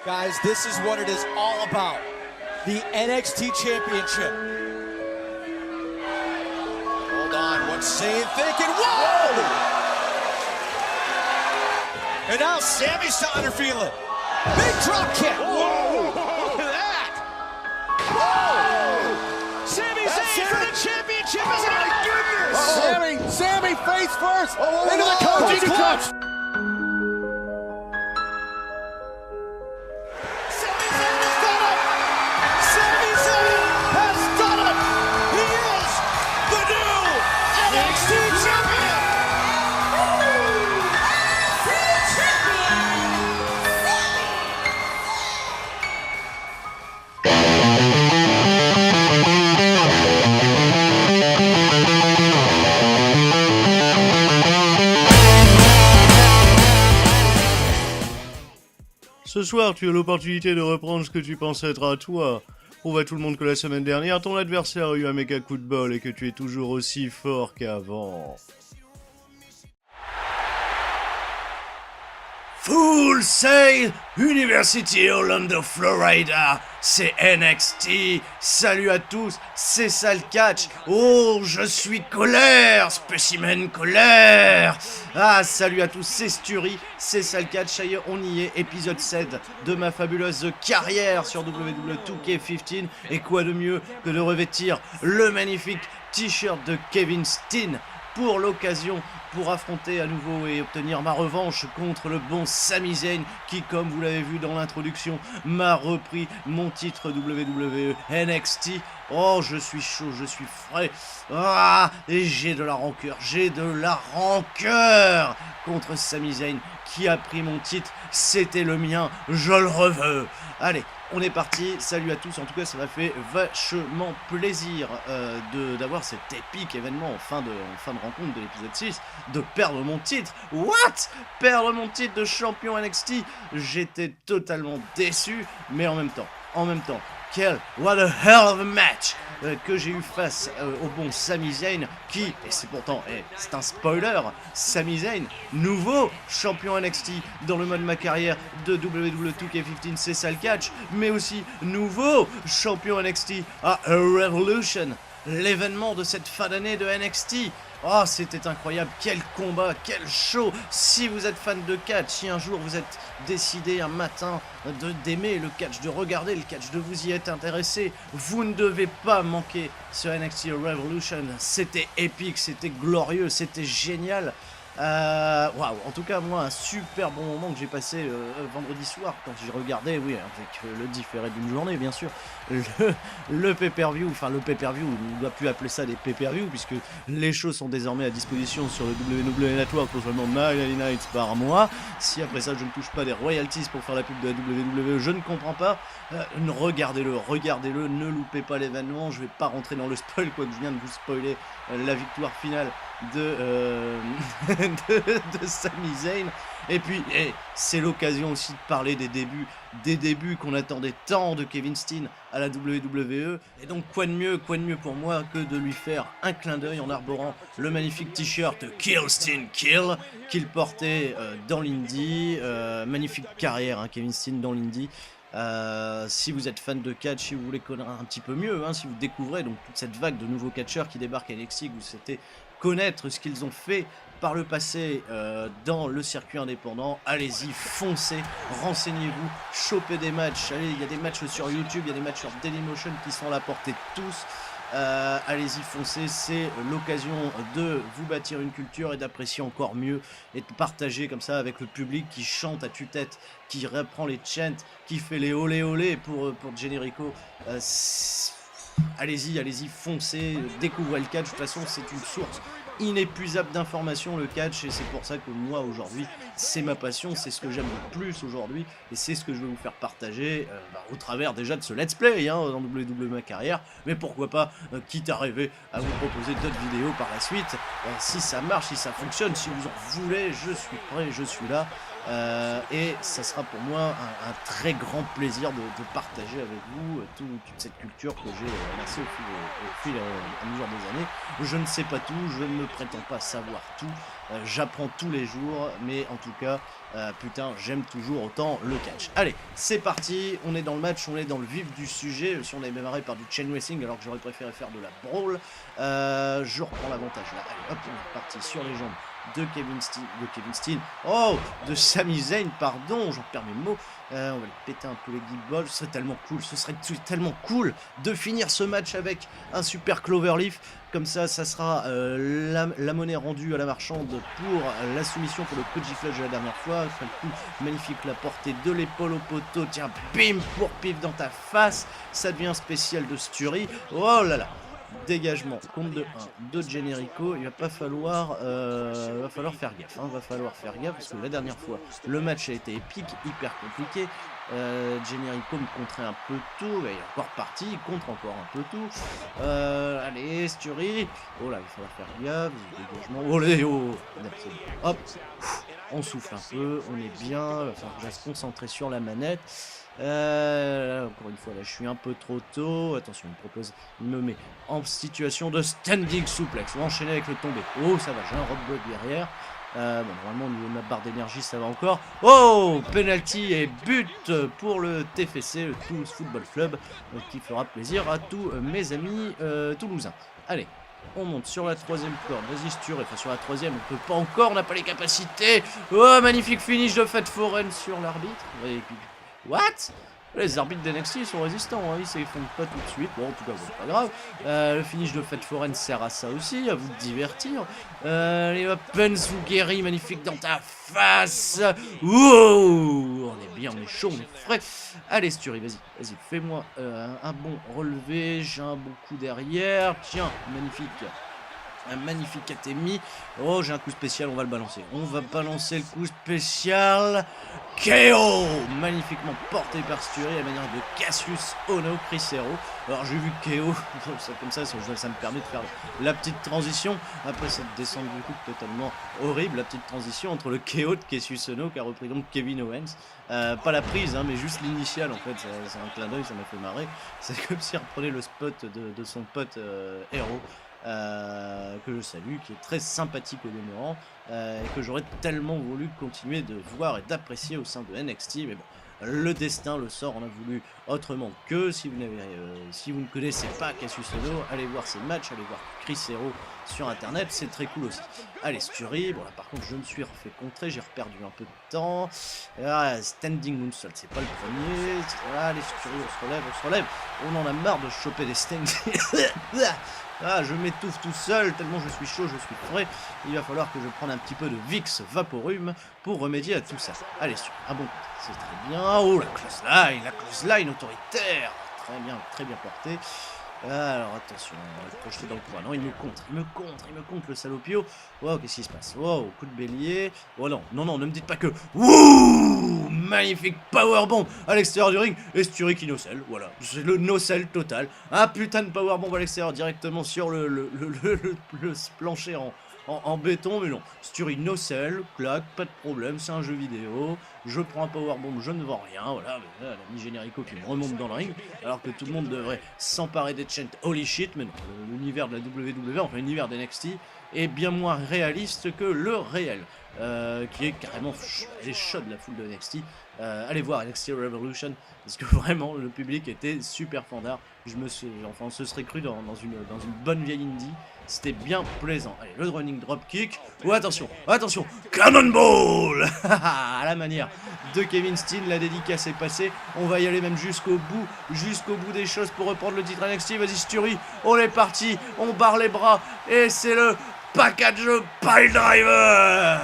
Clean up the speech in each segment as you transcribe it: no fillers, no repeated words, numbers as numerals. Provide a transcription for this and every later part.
Guys, this is what it is all about. The NXT Championship. Hold on, what's Zayn thinking? Whoa! And now Sammy's starting to feel it. Big drop kick. Whoa! Look at that! Whoa! Sami Zayn for the championship! Oh my goodness! Sammy face first! Into the coaching clutch! Sami Zayn has done it! Sami Zayn has done it! He is the new NXT champion! Ce soir, tu as l'opportunité de reprendre ce que tu penses être à toi. Prouve à tout le monde que la semaine dernière, ton adversaire a eu un méga coup de bol et que tu es toujours aussi fort qu'avant. Full Sail University Orlando, Florida, c'est NXT. Salut à tous, c'est ça le catch. Oh, je suis colère, spécimen colère. Ah, salut à tous, c'est Sturi, c'est ça le catch. Ça y est, on y est, épisode 7 de ma fabuleuse carrière sur WWE 2K15. Et quoi de mieux que de revêtir le magnifique t-shirt de Kevin Steen pour l'occasion, pour affronter à nouveau et obtenir ma revanche contre le bon Sami Zayn qui, comme vous l'avez vu dans l'introduction, m'a repris mon titre WWE NXT. Oh, je suis chaud, je suis frais. Ah, et j'ai de la rancœur contre Sami Zayn qui a pris mon titre. C'était le mien, je le reveux. Allez, on est parti, salut à tous, en tout cas ça m'a fait vachement plaisir d'avoir cet épique événement en fin de rencontre de l'épisode 6, de perdre mon titre. What? Perdre mon titre de champion NXT? J'étais totalement déçu, mais en même temps, what a hell of a match que j'ai eu face au bon Sami Zayn qui, et c'est pourtant, c'est un spoiler, Sami Zayn, nouveau champion NXT dans le mode ma carrière de WWE 2K15, c'est ça le catch, mais aussi nouveau champion NXT à Revolution, l'événement de cette fin d'année de NXT. Oh, c'était incroyable, quel combat, quel show. Si vous êtes fan de catch, si un jour vous êtes décidé un matin d'aimer le catch, de regarder le catch, de vous y être intéressé, vous ne devez pas manquer ce NXT Revolution. C'était épique, c'était glorieux, c'était génial. Waouh, en tout cas moi un super bon moment que j'ai passé vendredi soir quand j'ai regardé, oui, avec le différé d'une journée bien sûr, le pay-per-view, enfin le pay-per-view, on ne doit plus appeler ça des pay-per-view puisque les shows sont désormais à disposition sur le WWE Network pour seulement 99 par mois. Si après ça je ne touche pas des royalties pour faire la pub de la WWE, je ne comprends pas. Regardez-le, ne loupez pas l'événement, je vais pas rentrer dans le spoil quoi que je viens de vous spoiler la victoire finale de Sami Zayn. Et puis c'est l'occasion aussi de parler des débuts qu'on attendait tant de Kevin Steen à la WWE. Et donc quoi de mieux pour moi que de lui faire un clin d'œil en arborant le magnifique t-shirt Kill Steen Kill qu'il portait dans l'indie. Magnifique carrière hein, Kevin Steen dans l'indie. Si vous êtes fan de catch, si vous voulez connaître un petit peu mieux, hein, si vous découvrez donc toute cette vague de nouveaux catcheurs qui débarquent à NXT, que vous souhaitez connaître ce qu'ils ont fait par le passé dans le circuit indépendant, allez-y, foncez, renseignez-vous, chopez des matchs, allez, il y a des matchs sur YouTube, il y a des matchs sur Dailymotion qui sont à la portée de tous. Allez-y, foncez, c'est l'occasion de vous bâtir une culture et d'apprécier encore mieux et de partager comme ça avec le public qui chante à tue-tête, qui reprend les chants, qui fait les olé olé pour Generico. Allez-y, foncez, découvrez le catch, de toute façon c'est une source inépuisable d'informations le catch et c'est pour ça que moi aujourd'hui c'est ma passion, c'est ce que j'aime le plus aujourd'hui et c'est ce que je vais vous faire partager au travers déjà de ce let's play hein, dans WWE ma carrière, mais pourquoi pas quitte à rêver à vous proposer d'autres vidéos par la suite si ça marche, si ça fonctionne, si vous en voulez, je suis prêt, je suis là. Et ça sera pour moi un très grand plaisir de partager avec vous toute cette culture que j'ai amassée au fil à mesure des années. Je ne sais pas tout, je ne me prétends pas savoir tout, j'apprends tous les jours, mais en tout cas, putain, j'aime toujours autant le catch. Allez, c'est parti, on est dans le match, on est dans le vif du sujet. Si on avait démarré par du chain wrestling alors que j'aurais préféré faire de la brawl, je reprends l'avantage là. Allez, hop, on est parti sur les jambes de Kevin Steen, oh, de Sami Zayn, pardon, j'en perds mes mots. On va lui péter un peu les guibolles, ce serait tellement cool de finir ce match avec un super Cloverleaf. Comme ça sera la monnaie rendue à la marchande pour la soumission pour le Koji Clutch de la dernière fois. Enfin, le coup magnifique, la portée de l'épaule au poteau, tiens, bim, pour pif dans ta face, ça devient spécial de Sturi, oh là là. Dégagement, compte de 1 de Generico, il va falloir faire gaffe, va falloir faire gaffe parce que la dernière fois le match a été épique, hyper compliqué. Generico me contrait un peu tout, il est encore parti, il contre encore un peu tout. Allez, Sturi, oh là, il va falloir faire gaffe, dégagement, olé, oh, hop, on souffle un peu, on est bien, il va falloir que je reste concentré sur la manette. Encore une fois là je suis un peu trop tôt, attention il me met en situation de standing suplex, on va enchaîner avec le tombé, oh ça va, j'ai un roadblock derrière, bon normalement au niveau de ma barre d'énergie ça va encore, oh penalty et but pour le TFC, le Toulouse Football Club, qui fera plaisir à tous mes amis toulousains. Allez, on monte sur la troisième corde, vas-y Sturé, enfin sur la troisième on peut pas encore, on n'a pas les capacités, oh magnifique finish de Fat Foreign sur l'arbitre, what? Les arbitres d'NXT sont résistants, ils s'effondrent pas tout de suite, bon en tout cas c'est pas grave, le finish de Fat Foreign sert à ça aussi, à vous divertir, les Open Zugeri, magnifique dans ta face, wow, on est bien, on est chaud, on est frais, allez Sturi, vas-y, fais-moi un bon relevé, j'ai un bon coup derrière, tiens, magnifique. Un magnifique Atemi. Oh, j'ai un coup spécial, on va le balancer. On va balancer le coup spécial. KO, magnifiquement porté par Sturi à la manière de Cassius Ohno, Chris Hero. Alors j'ai vu KO, comme ça me permet de faire la petite transition. Après cette descente du coup totalement horrible, la petite transition entre le KO de Cassius Ohno qui a repris donc Kevin Owens. Pas la prise, mais juste l'initiale en fait. C'est un clin d'œil, ça m'a fait marrer. C'est comme s'il reprenait le spot de son pote Hero. Que je salue, qui est très sympathique au demeurant, et que j'aurais tellement voulu continuer de voir et d'apprécier au sein de NXT, mais bon, le destin, le sort, on a voulu autrement que. Si vous ne connaissez pas Cassius Ohno, allez voir ses matchs, allez voir Chris Hero sur internet, c'est très cool aussi. Allez, Sturi, bon là par contre je me suis refait contrer, j'ai reperdu un peu de temps. Standing Moonsault, c'est pas le premier. Allez Sturi, on se relève, on en a marre de choper des standing. Ah, je m'étouffe tout seul, tellement je suis chaud, je suis frais. Il va falloir que je prenne un petit peu de Vicks Vaporum pour remédier à tout ça. Allez, ah bon, c'est très bien. Oh, la close line autoritaire. Très bien porté. Alors attention, on va le projeter dans le coin. Non, il me contre le salopio. Wow, qu'est-ce qui se passe? Wow, coup de bélier. Oh non, ne me dites pas que. Wouh, magnifique powerbomb à l'extérieur du ring. Et Sturi qui nocelle, voilà. C'est le nocelle total. Un putain de powerbomb à l'extérieur directement sur le plancher en béton, mais non. Sturi nocelle, claque, pas de problème, c'est un jeu vidéo. Je prends un powerbomb, je ne vends rien, voilà. Mais là, l'ami Generico qui me remonte dans le ring, alors que tout le monde devrait s'emparer des chants holy shit, mais non. L'univers de la WWE, enfin l'univers d'NXT, est bien moins réaliste que le réel, qui est carrément les shots de la foule de NXT. Allez voir NXT Revolution, parce que vraiment le public était super fandard. On se serait cru dans une bonne vieille indie. C'était bien plaisant. Allez, le running dropkick. Oh, attention, Cannonball. À la manière de Kevin Steen, la dédicace est passée. On va y aller même jusqu'au bout des choses pour reprendre le titre NXT. Vas-y Sturi, on est parti, on barre les bras et c'est le package pile driver.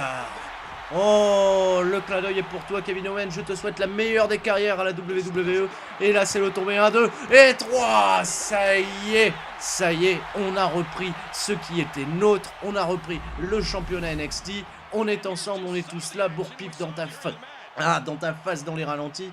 Oh, le clin d'œil est pour toi Kevin Owens, je te souhaite la meilleure des carrières à la WWE. Et là c'est le tombé 1, 2 et 3. Ça y est, on a repris ce qui était nôtre. On a repris le championnat NXT. On est ensemble, on est tous là, bourre-pif dans ta face, dans les ralentis.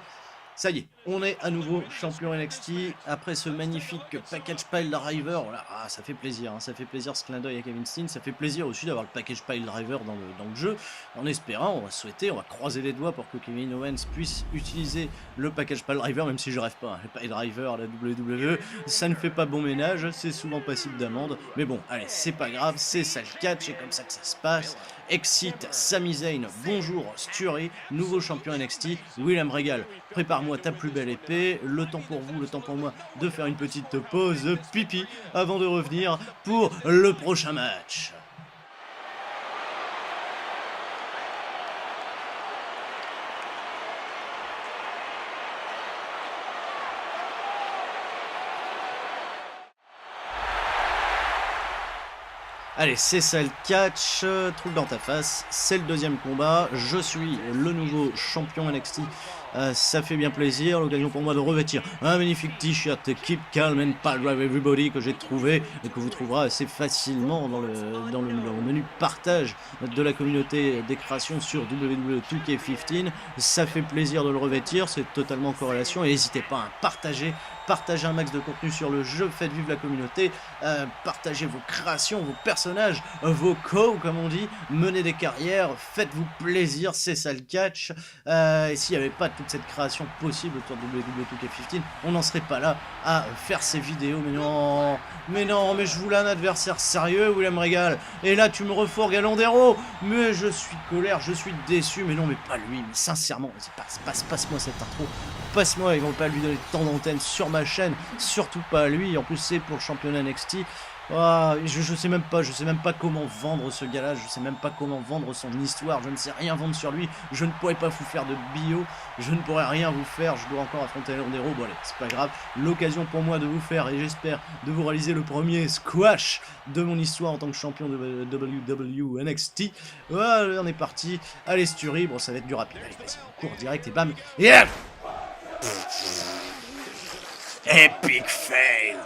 Ça y est, on est à nouveau champion NXT après ce magnifique package pile driver. Voilà, ça fait plaisir, hein, ça fait plaisir ce clin d'œil à Kevin Steen. Ça fait plaisir aussi d'avoir le package pile driver dans le jeu. En espérant, on va souhaiter, on va croiser les doigts pour que Kevin Owens puisse utiliser le package pile driver, même si je rêve pas. Le pile driver, la WWE, ça ne fait pas bon ménage, c'est souvent passible d'amende. Mais bon, allez, c'est pas grave, c'est ça le catch, c'est comme ça que ça se passe. Excite, Sami Zayn, bonjour Sturry, nouveau champion NXT, William Regal, prépare-moi ta plus belle épée, le temps pour vous, le temps pour moi de faire une petite pause pipi avant de revenir pour le prochain match. Allez, c'est ça le catch, truc dans ta face, c'est le deuxième combat, je suis le nouveau champion NXT, ça fait bien plaisir, l'occasion pour moi de revêtir un magnifique t-shirt Keep Calm and Pile Drive Everybody que j'ai trouvé et que vous trouverez assez facilement dans le menu partage de la communauté des créations sur WWE 2K15, ça fait plaisir de le revêtir, c'est totalement en corrélation et n'hésitez pas à partager un max de contenu sur le jeu, faites vivre la communauté, partagez vos créations, vos personnages, vos co, comme on dit, menez des carrières, faites-vous plaisir, c'est ça le catch. Et s'il n'y avait pas toute cette création possible autour de WWE 2K15, on n'en serait pas là à faire ces vidéos. Mais je voulais un adversaire sérieux, William Regal, et là tu me refourgues à Landero, mais je suis colère, je suis déçu, mais non, mais pas lui, mais sincèrement, passe-moi cette intro, passe-moi, ils vont pas lui donner tant d'antenne sur ma chaîne, surtout pas à lui, en plus c'est pour le championnat NXT. Je sais même pas comment vendre ce gars-là, je sais même pas comment vendre son histoire, je ne sais rien vendre sur lui, je ne pourrais pas vous faire de bio, je ne pourrais rien vous faire, je dois encore affronter Landero, bon allez, c'est pas grave, l'occasion pour moi de vous faire, et j'espère de vous réaliser le premier squash de mon histoire en tant que champion de WWE NXT. Voilà, on est parti, allez Sturry, bon ça va être du rapide, allez vas-y, on court direct et bam, yeah. Epic fail.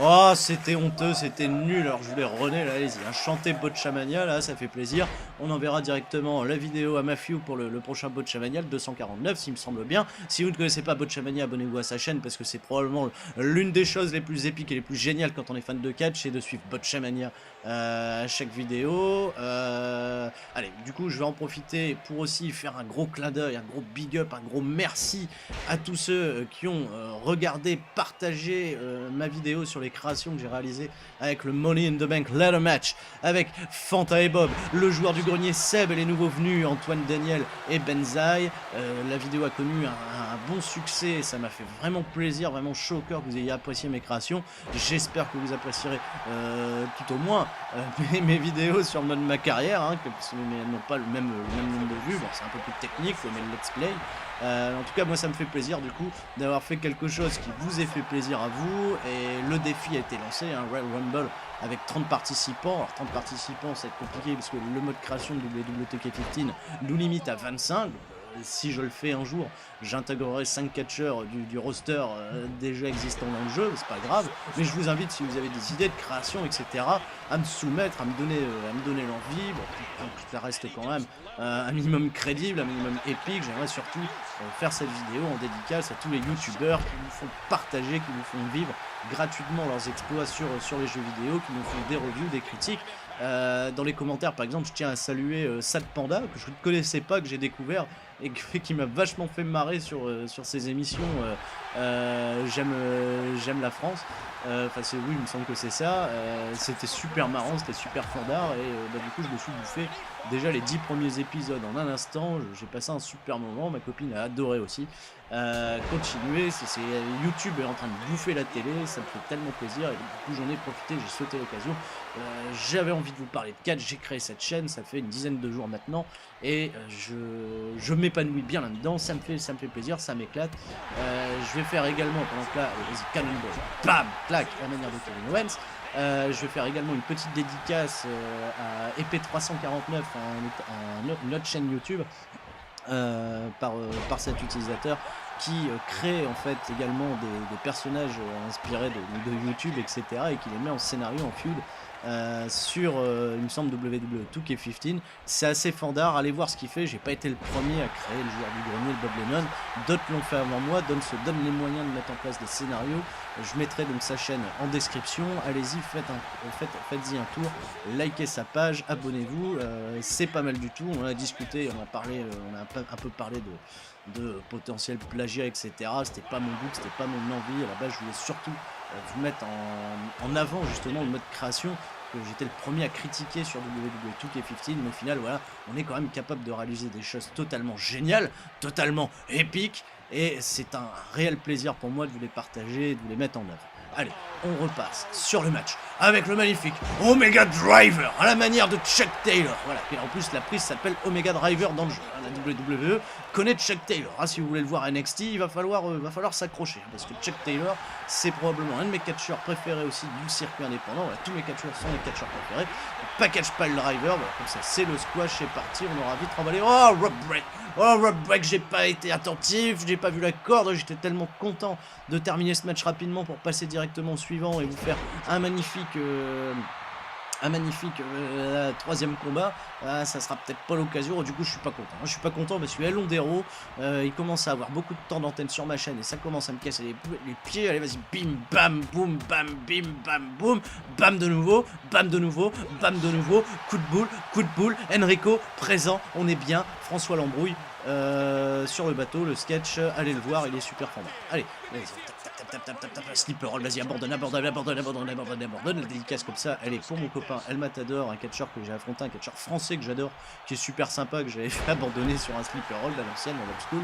Oh, c'était honteux, c'était nul, alors je voulais René, là, allez-y, hein, chantez Botchamania, là, ça fait plaisir. On enverra directement la vidéo à Matthew pour le prochain Botchamania, le 249, s'il me semble bien. Si vous ne connaissez pas Botchamania, abonnez-vous à sa chaîne, parce que c'est probablement l'une des choses les plus épiques et les plus géniales quand on est fan de catch, c'est de suivre Botchamania à chaque vidéo. Allez, du coup, je vais en profiter pour aussi faire un gros clin d'œil, un gros big up, un gros merci à tous ceux qui ont regardé, partagé ma vidéo sur les créations que j'ai réalisées avec le Money in the Bank Ladder Match avec Fanta et Bob, le joueur du grenier Seb et les nouveaux venus Antoine Daniel et Benzaï. La vidéo a connu un bon succès, ça m'a fait vraiment plaisir, vraiment chaud au cœur que vous ayez apprécié mes créations. J'espère que vous apprécierez tout au moins mes vidéos sur le mode ma carrière, hein, mais elles n'ont pas le même nombre de vues, bon, c'est un peu plus technique, faut mettre le let's play. En tout cas, moi ça me fait plaisir du coup d'avoir fait quelque chose qui vous ait fait plaisir à vous, et le défi a été lancé, un Royal Rumble avec 30 participants. Alors 30 participants, ça va être compliqué parce que le mode création de WWTK15 nous limite à 25. Si je le fais un jour, j'intégrerai 5 catcheurs du roster déjà existant dans le jeu, c'est pas grave, mais je vous invite, si vous avez des idées de création, etc., à me soumettre, à me donner l'envie. Bon, ça reste quand même un minimum crédible, un minimum épique. J'aimerais surtout faire cette vidéo en dédicace à tous les youtubeurs qui nous font partager, qui nous font vivre gratuitement leurs exploits sur les jeux vidéo, qui nous font des reviews, des critiques. Dans les commentaires, par exemple, je tiens à saluer Sad Panda, que je ne connaissais pas, que j'ai découvert et qui m'a vachement fait marrer sur ses émissions. J'aime la France. Enfin, oui, il me semble que c'est ça. C'était super marrant, c'était super fandard, et du coup, je me suis bouffé déjà les 10 premiers épisodes en un instant. J'ai passé un super moment, ma copine a adoré aussi. Continuez, YouTube est en train de bouffer la télé, ça me fait tellement plaisir, et du coup j'en ai profité, j'ai sauté l'occasion. J'avais envie de vous parler de catch, j'ai créé cette chaîne, ça fait une dizaine de jours maintenant, et je m'épanouis bien là-dedans, ça me fait plaisir, ça m'éclate. Je vais faire également, pendant que là, Cannonball, bam, clac, à la manière de Kevin Owens. Je vais faire également une petite dédicace à EP349, une autre chaîne YouTube, par cet utilisateur, qui crée en fait également des personnages inspirés de YouTube, etc. et qui les met en scénario, en feud. Sur il me semble WWE 2K15, c'est assez fandard, allez voir ce qu'il fait. J'ai pas été le premier à créer le joueur du grenier, le Bob Lennon, d'autres l'ont fait avant moi, d'autres se donnent les moyens de mettre en place des scénarios. Je mettrai donc sa chaîne en description, allez-y, faites-y un tour, likez sa page, abonnez-vous, c'est pas mal du tout. On a discuté, on a parlé, on a un peu parlé de potentiel plagiat, etc. C'était pas mon but, c'était pas mon envie. À la base, je voulais surtout vous mettre en avant justement le mode création que j'étais le premier à critiquer sur WWE 2K15, mais au final voilà, on est quand même capable de réaliser des choses totalement géniales, totalement épiques, et c'est un réel plaisir pour moi de vous les partager et de vous les mettre en œuvre. Allez, on repasse sur le match avec le magnifique Omega Driver à la manière de Chuck Taylor. Voilà, et en plus la prise s'appelle Omega Driver dans le jeu. La WWE connaît Chuck Taylor. Ah, si vous voulez le voir à NXT, il va falloir s'accrocher, parce que Chuck Taylor, c'est probablement un de mes catcheurs préférés aussi du circuit indépendant. Voilà, tous mes catcheurs sont les catcheurs préférés. Le package pile driver, voilà, comme ça c'est le squash, c'est parti, on aura vite remballé. Oh, rope break. Oh, rope break, j'ai pas été attentif, j'ai pas vu la corde, j'étais tellement content de terminer ce match rapidement pour passer directement au suivant et vous faire un magnifique troisième combat. Ça sera peut-être pas l'occasion, du coup je suis pas content. Je suis pas content parce que El Hondero, il commence à avoir beaucoup de temps d'antenne sur ma chaîne et ça commence à me casser les pieds. Allez, vas-y, bim, bam, boum, bam, bim, bam, boum, bam de nouveau, bam de nouveau, bam de nouveau, coup de boule, Enrico présent, on est bien, François l'embrouille. Sur le bateau, le sketch, allez le voir, il est super fondant. Allez, vas-y, tap, slipper roll, vas-y, abandonne, la dédicace comme ça, elle est pour mon copain El Matador, un catcheur que j'ai affronté, un catcheur français que j'adore, qui est super sympa, que j'avais fait abandonner sur un slipper roll à l'ancienne, dans l'old school.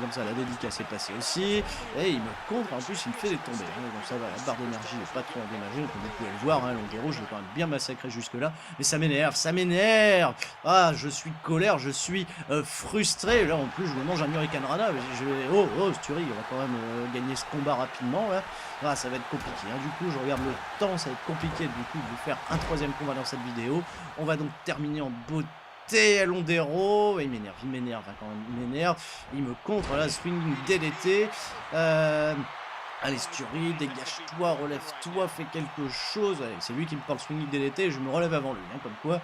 Comme ça, la dédicace est passée aussi, et il me contre, en plus il me fait des tombées, donc ça va, la barre d'énergie n'est pas trop endommagée, comme vous pouvez le voir, L'Hondero, je l'ai quand même bien massacré jusque là, mais ça m'énerve, ah, je suis colère, je suis frustré, là en plus je me mange un Hurricane Rana, oh, Sturi, on va quand même gagner ce combat rapidement, là. Ah, ça va être compliqué, Du coup je regarde le temps, ça va être compliqué du coup de vous faire un troisième combat dans cette vidéo. On va donc terminer en beauté à Hondero, il m'énerve, quand même, il m'énerve, il me contre, là, swinging DDT, allez Sturi, dégage-toi, relève-toi, fais quelque chose. Allez, c'est lui qui me parle swinging DDT et je me relève avant lui, comme quoi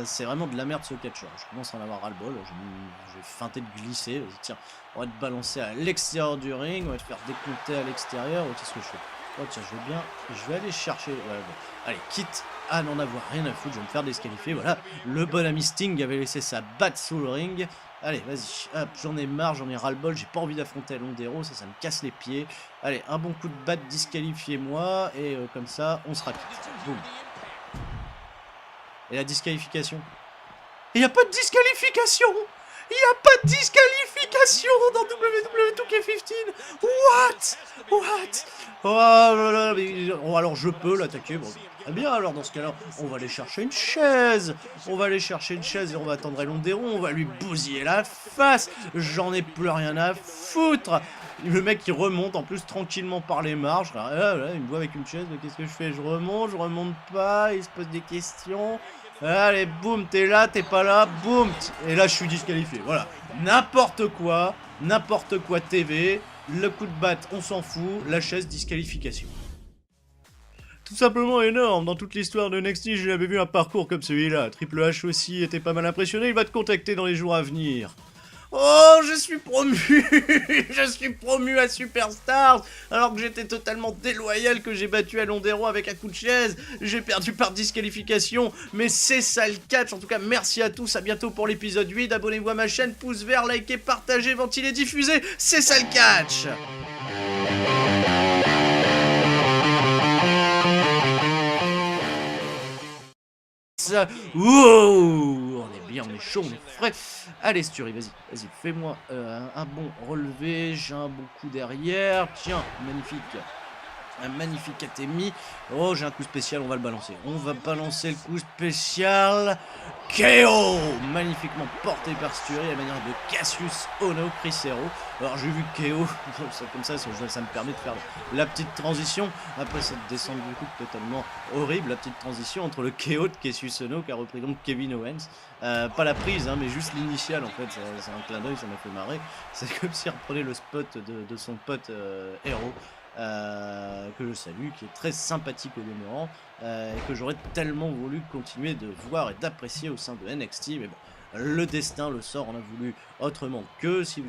c'est vraiment de la merde ce catcheur. Je commence à en avoir ras-le-bol, je vais feinter de glisser, vas-y tiens, on va te balancer à l'extérieur du ring, on va te faire décompter à l'extérieur, qu'est-ce que je fais? Oh tiens, je vais aller chercher, voilà, bon. Allez, quitte à n'en avoir rien à foutre, je vais me faire disqualifier, voilà, le bon ami Sting avait laissé sa batte sous le ring. Allez, vas-y, hop, j'en ai marre, j'en ai ras-le-bol, j'ai pas envie d'affronter Hondero, ça me casse les pieds. Allez, un bon coup de batte, disqualifiez-moi, et comme ça, on sera quitte. Boum. Et la disqualification? Il n'y a pas de disqualification! Il n'y a pas de disqualification dans WWE 2K15! What? Oh là là, mais, oh, alors je peux l'attaquer, bon. Très bien, alors dans ce cas-là, on va aller chercher une chaise. Et on va attendre El Hondero, on va lui bousiller la face. J'en ai plus rien à foutre. Le mec qui remonte en plus tranquillement par les marches. Là, il me voit avec une chaise, mais qu'est-ce que je fais? Je remonte pas, il se pose des questions. Allez, boum, t'es là, t'es pas là, boum. Et là, je suis disqualifié, voilà. N'importe quoi TV. Le coup de batte, on s'en fout. La chaise, disqualification. Tout simplement énorme, dans toute l'histoire de NXT, je n'avais vu un parcours comme celui-là. Triple H aussi était pas mal impressionné, il va te contacter dans les jours à venir. Oh, je suis promu à Superstars, alors que j'étais totalement déloyal, que j'ai battu El Hondero avec un coup de chaise, j'ai perdu par disqualification, mais c'est ça le catch. En tout cas, merci à tous, à bientôt pour l'épisode 8, abonnez-vous à ma chaîne, pouce vert, likez, partagez, ventilez, diffusez, c'est ça le catch. Wow, on est bien, on est chaud, on est frais. Allez Sturi, vas-y, fais-moi un bon relevé, j'ai un bon coup derrière, tiens, magnifique. Un magnifique Atemi. Oh, j'ai un coup spécial, on va le balancer. On va balancer le coup spécial. KO, magnifiquement porté par Sturi à la manière de Cassius Ohno, Chris Hero. Alors j'ai vu KO, comme ça me permet de faire la petite transition. Après cette descente du coup totalement horrible, la petite transition entre le KO de Cassius Ohno qui a repris donc Kevin Owens. Pas la prise, hein, mais juste l'initiale en fait. C'est un clin d'œil, ça m'a fait marrer. C'est comme s'il reprenait le spot de son pote Hero. Que je salue, qui est très sympathique au demeurant, et que j'aurais tellement voulu continuer de voir et d'apprécier au sein de NXT, mais bon, le destin, le sort, on a voulu autrement que. Si vous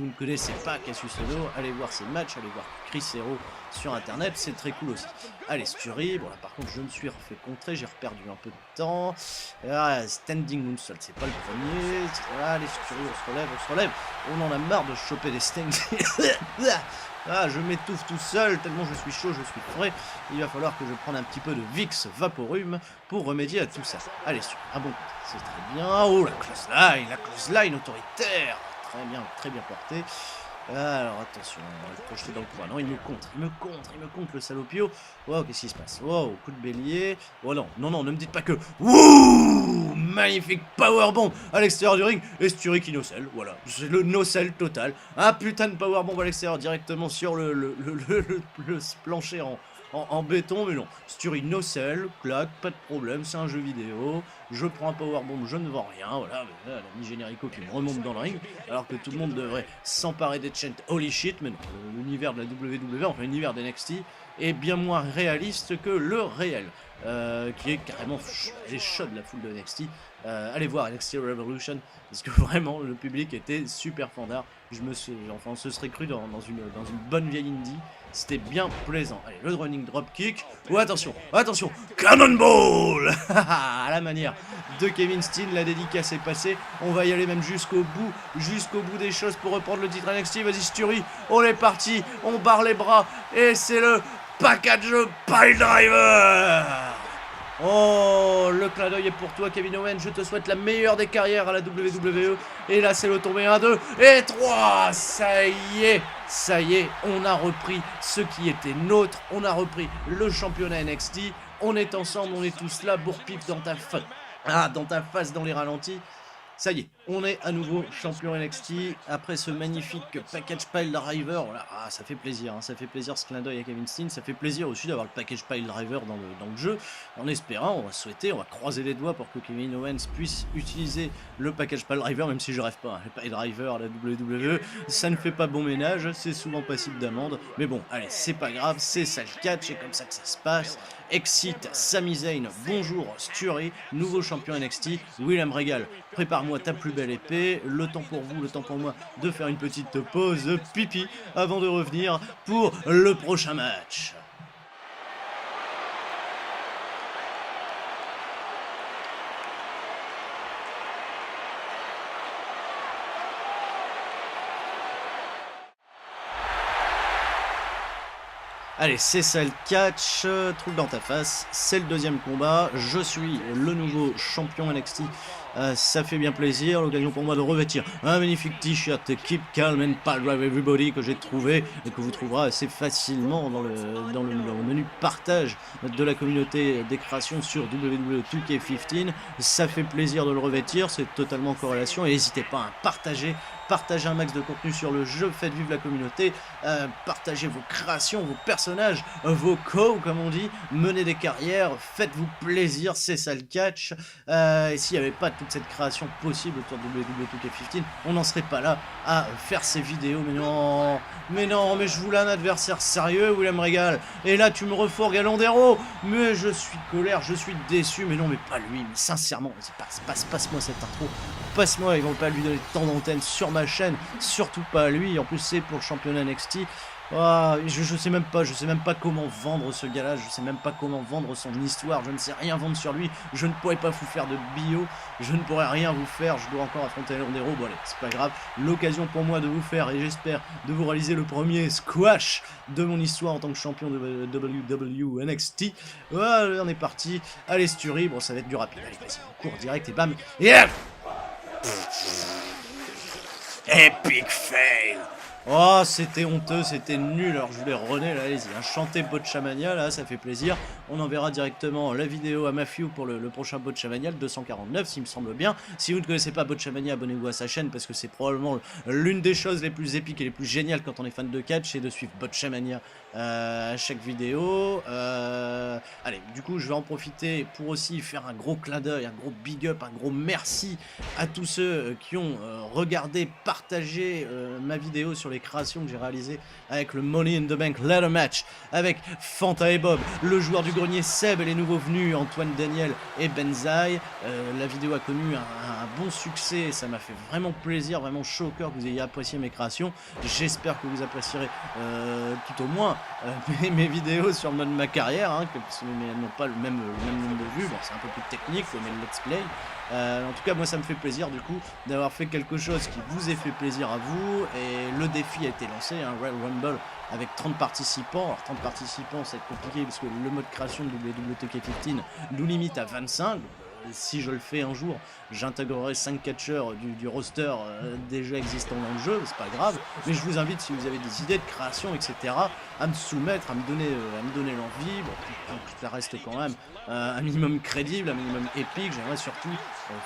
ne connaissez pas Cassius Ohno, allez voir ses matchs, allez voir Chris Hero sur internet, c'est très cool aussi. Allez, Sturi, bon là par contre je me suis refait contrer, j'ai reperdu un peu de temps. Standing Moonsault, c'est pas le premier. Allez Sturi, on se relève, on en a marre de choper des standing. Ah, je m'étouffe tout seul, tellement je suis chaud, je suis frais. Il va falloir que je prenne un petit peu de Vicks Vaporum pour remédier à tout ça. Allez, sur un bon, c'est très bien. Oh, la close line autoritaire. Très bien porté. Alors attention, on va le projeter dans le coin. Non, il me contre le salopio. Oh, qu'est-ce qui se passe? Oh, coup de bélier. Oh non, ne me dites pas que. Wouh, magnifique powerbomb à l'extérieur du ring. Et Sturi qui nocelle, voilà. C'est le nocelle total. Un putain de powerbomb à l'extérieur directement sur le plancher en béton, mais non. Sturi nocelle, claque, pas de problème, c'est un jeu vidéo. Je prends un powerbomb, je ne vends rien, voilà. Là, la mi-générico qui me remonte dans le ring, alors que tout le monde devrait s'emparer des chants holy shit, mais non. L'univers de la WWE, enfin l'univers d'NXT, est bien moins réaliste que le réel, qui est carrément les shots de la foule de NXT. Allez voir NXT Revolution, parce que vraiment le public était super fandard. On se serait cru dans une bonne vieille indie. C'était bien plaisant. Allez, le running dropkick. Oh, attention, Cannonball à la manière de Kevin Steen, la dédicace est passée. On va y aller même jusqu'au bout des choses pour reprendre le titre NXT. Vas-y Sturi, on est parti, on barre les bras et c'est le package pile driver. Oh, le clin d'œil est pour toi Kevin Owens, je te souhaite la meilleure des carrières à la WWE. Et là c'est le tombé 1, 2 et 3. Ça y est, on a repris ce qui était nôtre, on a repris le championnat NXT. On est ensemble, on est tous là, bourre-pif dans ta face, dans les ralentis. Ça y est, on est à nouveau champion NXT après ce magnifique package pile driver. Voilà, ça fait plaisir, hein, ça fait plaisir ce clin d'œil à Kevin Steen. Ça fait plaisir aussi d'avoir le package pile driver dans le jeu. En espérant, on va croiser les doigts pour que Kevin Owens puisse utiliser le package pile driver, même si je rêve pas. Hein, le pile driver à la WWE, ça ne fait pas bon ménage, c'est souvent passible d'amende. Mais bon, allez, c'est pas grave, c'est ça le catch, c'est comme ça que ça se passe. Excite, Sami Zayn, bonjour Sturi, nouveau champion NXT. William Regal, prépare-moi ta plus belle épée. Le temps pour vous, le temps pour moi de faire une petite pause pipi avant de revenir pour le prochain match. Allez, c'est ça le catch, trouve dans ta face, c'est le deuxième combat, je suis le nouveau champion NXT, ça fait bien plaisir, l'occasion pour moi de revêtir un magnifique t-shirt Keep Calm and Pile Drive Everybody que j'ai trouvé et que vous trouverez assez facilement dans le menu partage de la communauté des créations sur WWE 2K15, ça fait plaisir de le revêtir, c'est totalement en corrélation et n'hésitez pas à partagez un max de contenu sur le jeu, faites vivre la communauté, partagez vos créations, vos personnages, vos comme on dit, menez des carrières, faites-vous plaisir, c'est ça le catch. Et s'il n'y avait pas toute cette création possible autour de WWE 2K15, on n'en serait pas là à faire ces vidéos. Mais je voulais un adversaire sérieux, William Regal, et là tu me refourgues à Londero, mais je suis colère, je suis déçu, mais non, mais pas lui, mais sincèrement, passe-moi cette intro, passe-moi, ils vont pas lui donner tant d'antenne sur ma chaîne, surtout pas à lui, en plus c'est pour le championnat NXT. Je sais même pas comment vendre ce gars-là, je sais même pas comment vendre son histoire, je ne sais rien vendre sur lui, je ne pourrais pas vous faire de bio, je ne pourrais rien vous faire, je dois encore affronter Londero, bon allez, c'est pas grave, l'occasion pour moi de vous faire, et j'espère de vous réaliser le premier squash de mon histoire en tant que champion de WWE NXT. Voilà, on est parti, allez Sturi, bon ça va être du rapide, allez vas-y, on court direct et bam, yeah. Epic fail. Oh, c'était honteux, c'était nul. Alors je voulais René, là, allez-y, hein, chantez Botchamania, là, ça fait plaisir. On enverra directement la vidéo à Matthew pour le prochain Botchamania, le 249, s'il me semble bien. Si vous ne connaissez pas Botchamania, abonnez-vous à sa chaîne parce que c'est probablement l'une des choses les plus épiques et les plus géniales quand on est fan de catch, c'est de suivre Botchamania à chaque vidéo. Allez, du coup, je vais en profiter pour aussi faire un gros clin d'œil, un gros big up, un gros merci à tous ceux qui ont regardé, partagé ma vidéo sur les créations que j'ai réalisées avec le Money in the Bank Ladder Match, avec Fanta et Bob, le joueur du grenier Seb et les nouveaux venus Antoine Daniel et Benzaï. La vidéo a connu un bon succès, ça m'a fait vraiment plaisir, vraiment chaud au cœur que vous ayez apprécié mes créations. J'espère que vous apprécierez tout au moins mes vidéos sur le mode ma carrière, hein, mais elles n'ont pas le même nombre de vues. Bon, c'est un peu plus technique, mais le let's play. En tout cas, moi, ça me fait plaisir du coup d'avoir fait quelque chose qui vous ait fait plaisir à vous. Et le défi a été lancé, un Royal Rumble avec 30 participants. Alors 30 participants, c'est compliqué parce que le mode création de WWTK15 nous limite à 25. Si je le fais un jour, j'intégrerai 5 catcheurs du roster déjà existant dans le jeu, c'est pas grave. Mais je vous invite, si vous avez des idées de création, etc., à me soumettre, à me donner l'envie. Bon, ça reste quand même un minimum crédible, un minimum épique. J'aimerais surtout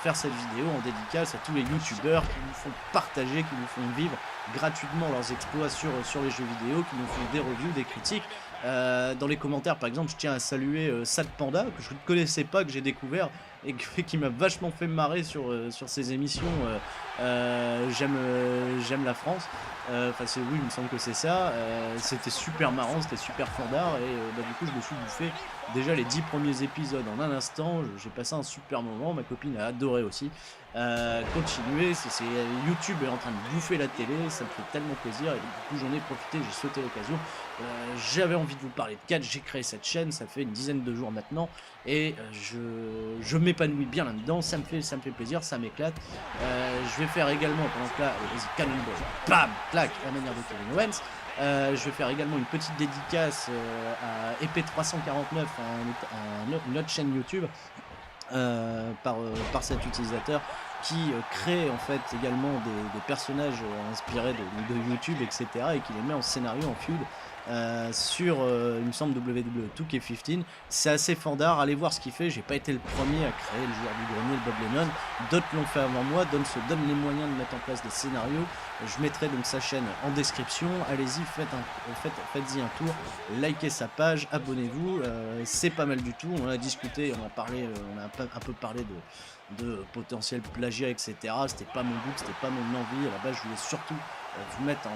faire cette vidéo en dédicace à tous les youtubeurs qui nous font partager, qui nous font vivre gratuitement leurs exploits sur les jeux vidéo, qui nous font des reviews, des critiques. Dans les commentaires, par exemple, je tiens à saluer Sad Panda, que je ne connaissais pas, que j'ai découvert et qui m'a vachement fait marrer sur ses émissions. J'aime la France. Enfin, oui, il me semble que c'est ça. C'était super marrant, c'était super fandard. Et du coup, je me suis bouffé déjà les 10 premiers épisodes en un instant. J'ai passé un super moment. Ma copine a adoré aussi. Continuez, YouTube est en train de bouffer la télé, ça me fait tellement plaisir et du coup j'en ai profité, j'ai sauté l'occasion. J'avais envie de vous parler de catch, j'ai créé cette chaîne, ça fait une dizaine de jours maintenant et je m'épanouis bien là-dedans, ça me fait plaisir, ça m'éclate. Je vais faire également pendant que là, Cannonball, bam, clac, à la manière de Kevin Owens. Je vais faire également une petite dédicace à EP349, une autre chaîne YouTube. Par cet utilisateur qui crée en fait également des personnages inspirés de YouTube, etc., et qui les met en scénario, en feud sur il me semble WWE2K15. C'est assez fandard, allez voir ce qu'il fait. J'ai pas été le premier à créer le joueur du grenier, le Bob Lennon, d'autres l'ont fait avant moi, se donnent les moyens de mettre en place des scénarios. Je mettrai donc sa chaîne en description, allez-y, faites-y un tour, likez sa page, abonnez-vous, c'est pas mal du tout. On a discuté, on a un peu parlé de potentiel plagiat, etc. C'était pas mon but, c'était pas mon envie. À la base, je voulais surtout vous mettre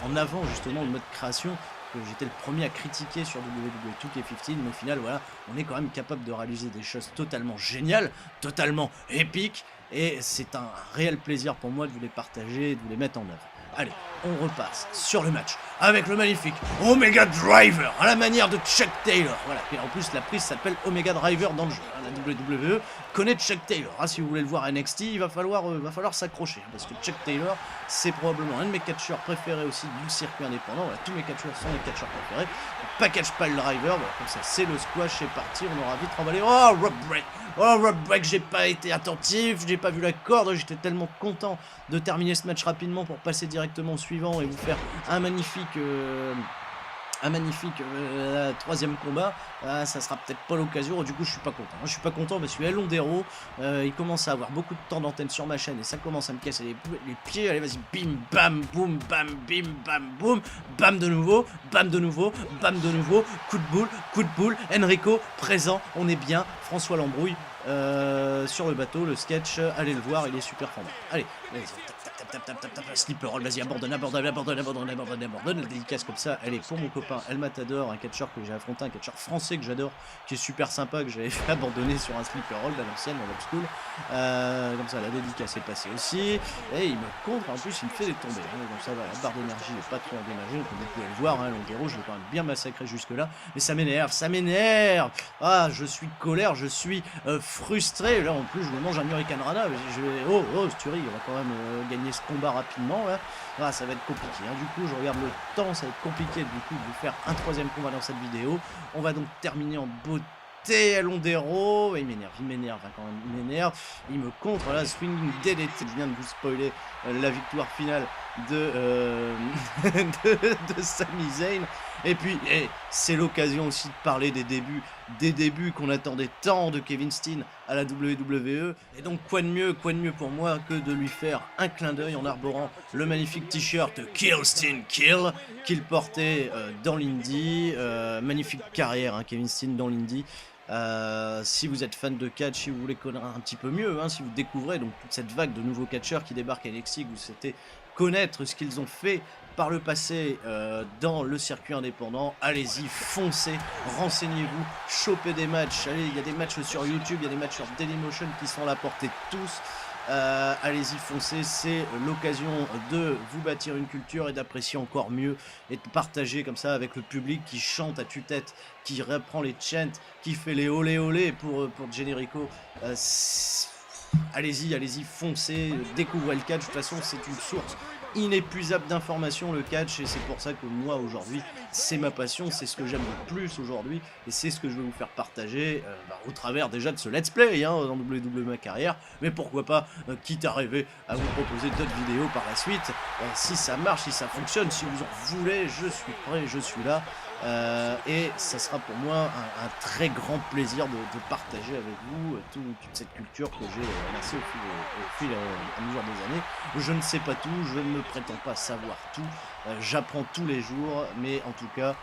en avant justement le mode création que j'étais le premier à critiquer sur WWE2K15, mais au final, voilà, on est quand même capable de réaliser des choses totalement géniales, totalement épiques, et c'est un réel plaisir pour moi de vous les partager et de vous les mettre en œuvre. Allez, on repasse sur le match avec le magnifique Omega Driver à la manière de Chuck Taylor. Voilà, et en plus la prise s'appelle Omega Driver dans le jeu. La WWE connaît Chuck Taylor. Ah, si vous voulez le voir à NXT, il va falloir s'accrocher parce que Chuck Taylor, c'est probablement un de mes catcheurs préférés aussi du circuit indépendant. Voilà, tous mes catcheurs sont les catcheurs préférés. Package Pile Driver, voilà, comme ça, c'est le squash, c'est parti, on aura vite remballé. Oh, Rob Break, j'ai pas été attentif, j'ai pas vu la corde, j'étais tellement content de terminer ce match rapidement pour passer directement au suivant et vous faire un magnifique troisième combat. Ça sera peut-être pas l'occasion, du coup je suis pas content. Je suis pas content parce que Elondero, il commence à avoir beaucoup de temps d'antenne sur ma chaîne et ça commence à me casser les pieds. Allez, vas-y, bim, bam, boum, bam, bim, bam, boum, bam de nouveau, bam de nouveau, bam de nouveau, coup de boule, Enrico, présent, on est bien, François l'embrouille. Sur le bateau, le sketch, allez le voir, il est super fort. Allez, vas-y, tap, slipper roll, vas-y, abandonne, la dédicace comme ça, elle est pour mon copain El Matador, un catcheur que j'ai affronté, un catcheur français que j'adore, qui est super sympa, que j'avais fait abandonner sur un slipper roll à l'ancienne, dans l'old school. Comme ça, la dédicace est passée aussi, et il me contre, en plus il me fait des tombées, donc ça va, la barre d'énergie n'est pas trop endommagée, comme vous pouvez le voir, Londero, je l'ai quand même bien massacré jusque là, mais ça m'énerve, ah, je suis colère, je suis frustré, là en plus je me mange un Hurricane Rana, Sturie, on va quand même gagner ce combat rapidement, là. Ah, ça va être compliqué, du coup je regarde le temps, ça va être compliqué du coup de vous faire un troisième combat dans cette vidéo. On va donc terminer en beauté à Londero, il m'énerve, il me contre, là, Swinging DDT, je viens de vous spoiler la victoire finale de de Sami Zayn. Et puis, c'est l'occasion aussi de parler des débuts qu'on attendait tant de Kevin Steen à la WWE. Et donc, quoi de mieux pour moi que de lui faire un clin d'œil en arborant le magnifique t-shirt Kill Steen Kill qu'il portait dans l'Indie. Magnifique carrière, hein, Kevin Steen dans l'Indie. Si vous êtes fan de catch, si vous voulez connaître un petit peu mieux, hein, si vous découvrez donc toute cette vague de nouveaux catcheurs qui débarquent à NXT, que vous souhaitez connaître ce qu'ils ont fait par le passé dans le circuit indépendant, allez-y, foncez, renseignez-vous, chopez des matchs, allez, il y a des matchs sur YouTube, il y a des matchs sur Dailymotion qui sont à la portée de tous. Allez-y, foncez, c'est l'occasion de vous bâtir une culture et d'apprécier encore mieux et de partager comme ça avec le public qui chante à tue-tête, qui reprend les chants, qui fait les olé olé pour Generico. Allez-y, foncez, découvrez le catch. De toute façon, c'est une source inépuisable d'informations, le catch, et c'est pour ça que moi aujourd'hui c'est ma passion, c'est ce que j'aime le plus aujourd'hui et c'est ce que je veux vous faire partager au travers déjà de ce let's play dans WWE ma carrière, mais pourquoi pas quitte à rêver à vous proposer d'autres vidéos par la suite. Si ça marche, si ça fonctionne, si vous en voulez, je suis prêt, je suis là. Et ça sera pour moi un très grand plaisir de partager avec vous toute cette culture que j'ai amassée au fil à mesure des années. Je ne sais pas tout, je ne me prétends pas savoir tout, j'apprends tous les jours, mais en tout cas,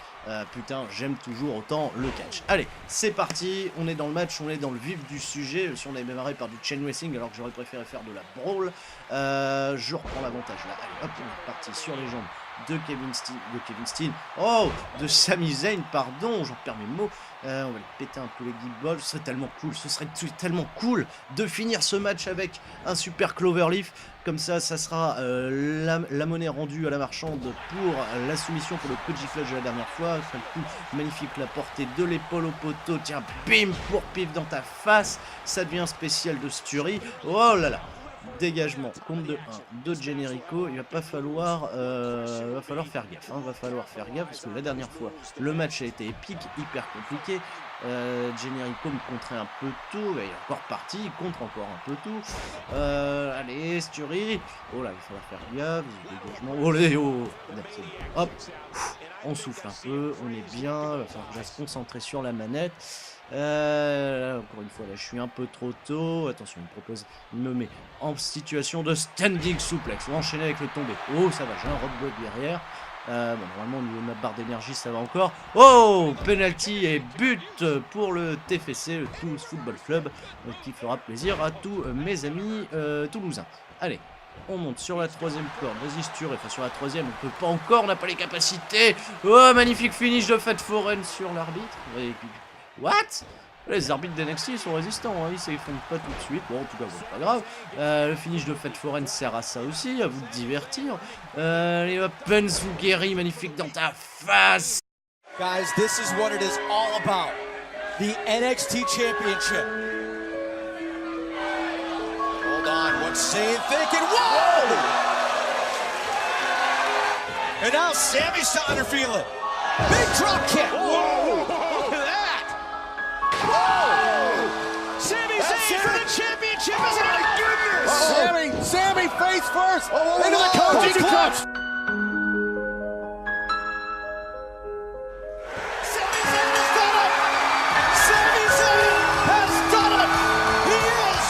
putain, j'aime toujours autant le catch. Allez, c'est parti, on est dans le match, on est dans le vif du sujet. Si on avait démarré par du chain wrestling alors que j'aurais préféré faire de la brawl, je reprends l'avantage là. Allez, hop, on est parti sur les jambes de Kevin Steen, de Sami Zayn, pardon, j'en perds mes mots. On va lui péter un peu les guibolles, ce serait tellement cool de finir ce match avec un super Cloverleaf. Comme ça sera la monnaie rendue à la marchande pour la soumission pour le Koji Clutch de la dernière fois. C'est le coup magnifique, la portée de l'épaule au poteau, tiens, bim, pour pif dans ta face. Ça devient spécial de Sturi, oh là là. Dégagement, compte de 1 de Generico, il va falloir faire gaffe, va falloir faire gaffe parce que la dernière fois le match a été épique, hyper compliqué. Generico me contrait un peu tout, il est encore parti, il contre encore un peu tout. Allez, Sturi, oh là, il va falloir faire gaffe, dégagement, hop, on souffle un peu, on est bien, il va falloir se concentrer sur la manette. Encore une fois là je suis un peu trop tôt, attention il me met en situation de standing suplex, on va enchaîner avec le tombé, oh ça va, j'ai un roadblock derrière, normalement au niveau de ma barre d'énergie ça va encore, penalty et but pour le TFC, le Toulouse Football Club, qui fera plaisir à tous mes amis toulousains. Allez, on monte sur la troisième corde, vas-y Sture, enfin sur la troisième on peut pas encore, on n'a pas les capacités. Magnifique finish de Fat Foreign sur l'arbitre. What? Les arbitres d'NXT sont résistants, ils s'effondrent pas tout de suite. Bon, en tout cas, c'est pas grave. Le finish de Fat Foreign sert à ça aussi, à vous divertir. Les Opens vous guérit, magnifique dans ta face. Guys, this is what it is all about. The NXT Championship. Hold on, what's Zayn thinking? Whoa! And now Sami's starting to feel it. Big drop kick. Whoa! Look at that. Whoa! Sami Zayn for the championship. Oh my goodness! Sami face first into the Koji Clutch. Sami Zayn has done it! He is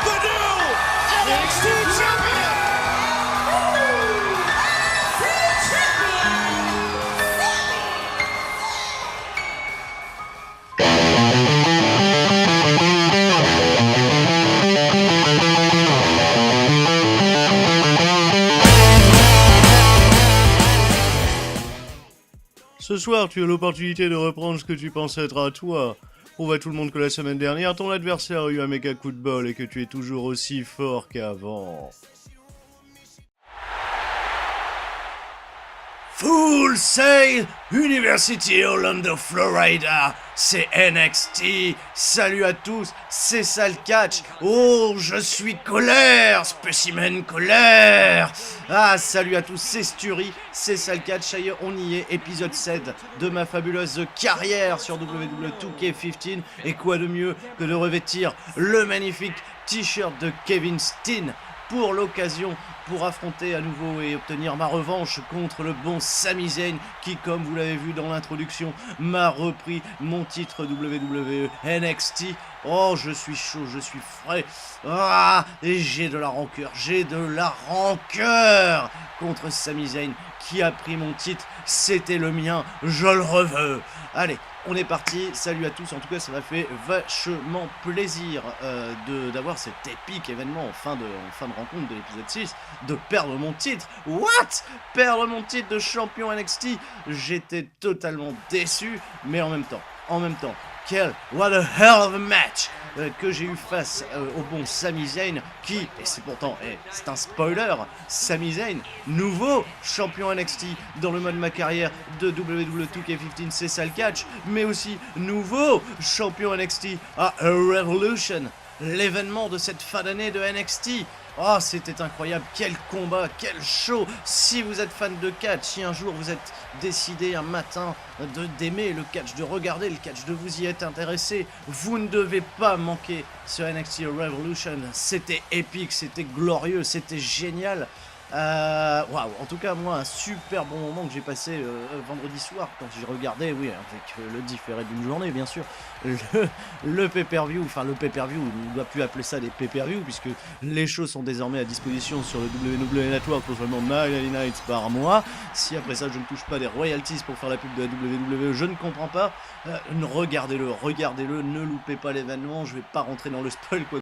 the new NXT champion! Ce soir, tu as l'opportunité de reprendre ce que tu penses être à toi. Prouve à tout le monde que la semaine dernière, ton adversaire a eu un méga coup de bol et que tu es toujours aussi fort qu'avant. Full Sail University Orlando, Florida, c'est NXT. Salut à tous, c'est ça le catch. Oh, je suis colère, spécimen colère. Ah, salut à tous, c'est Sturi, c'est ça le catch. Ça y est, on y est, épisode 7 de ma fabuleuse carrière sur WWE 2K15. Et quoi de mieux que de revêtir le magnifique t-shirt de Kevin Steen pour l'occasion pour affronter à nouveau et obtenir ma revanche contre le bon Sami Zayn qui, comme vous l'avez vu dans l'introduction, m'a repris mon titre WWE NXT. Oh, je suis chaud, je suis frais. Ah, et j'ai de la rancœur contre Sami Zayn qui a pris mon titre. C'était le mien, je le reveux. Allez, on est parti. Salut à tous. En tout cas, ça m'a fait vachement plaisir d'avoir cet épique événement en fin de rencontre de l'épisode 6, de perdre mon titre. What? Perdre mon titre de champion NXT? J'étais totalement déçu, mais en même temps, what a hell of a match que j'ai eu face au bon Sami Zayn qui, et c'est pourtant, c'est un spoiler, Sami Zayn, nouveau champion NXT dans le mode ma carrière de WWE 2K15, c'est ça le catch, mais aussi nouveau champion NXT à Revolution, l'événement de cette fin d'année de NXT. Oh, c'était incroyable, quel combat, quel show. Si vous êtes fan de catch, si un jour vous êtes décidé un matin d'aimer le catch, de regarder le catch, de vous y être intéressé, vous ne devez pas manquer ce NXT Revolution. C'était épique, c'était glorieux, c'était génial. Waouh, en tout cas moi un super bon moment que j'ai passé vendredi soir quand j'ai regardé, oui, avec le différé d'une journée bien sûr, le pay-per-view, enfin le pay-per-view, on ne doit plus appeler ça des pay-per-view puisque les shows sont désormais à disposition sur le WWE Network pour seulement 99 par mois. Si après ça je ne touche pas des royalties pour faire la pub de la WWE, je ne comprends pas. Regardez-le, ne loupez pas l'événement, je vais pas rentrer dans le spoil quoi